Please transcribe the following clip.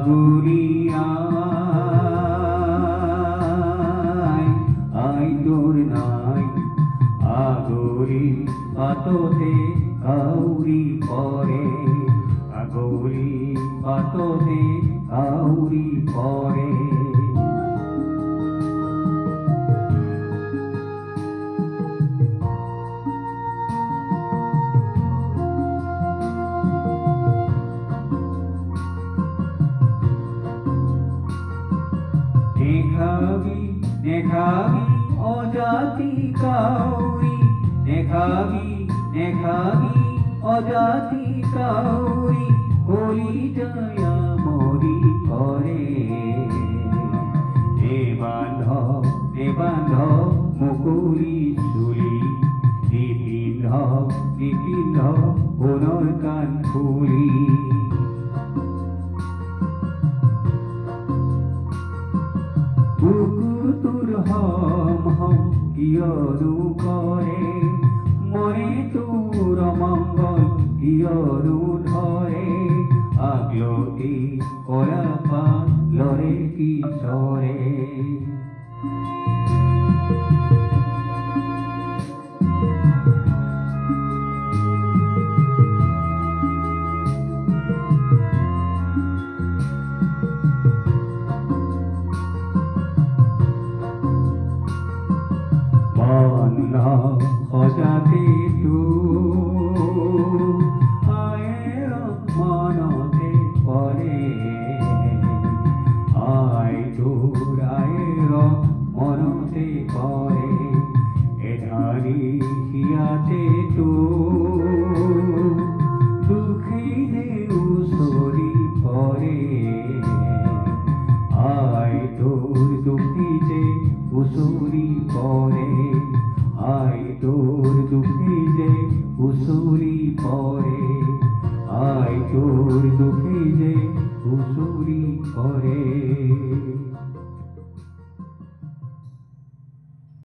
আগুরি আই তোর নাই আগরি পাততে কাউরি পরে আগরি পাততে কাউরি পরে নেখাবি অজাতি কাউরি নেখাবি অজাতি কাউরি কলি জয়া মরি করে এ বান্ধ মুকুরি চুলি নিপিন্ধ সোণৰ কাণ ফুলি বুকুটোৰ হম কিয়নো কৰে মনে তোৰ মংগল কিয়নো ধৰে আগলতি কৰা পাত লৰে কিশোৰে বন্ধ সজাতে আয়ের মনতে পরে তোর আয়ের মনতে পরে এধারি হিয়াতে দুঃখী যে উসরি পরে তোর দুঃখী যে উসরি পরে তোর দুঃখী যে উসুরি পরে তোর দুঃখী যে উসুরি পরে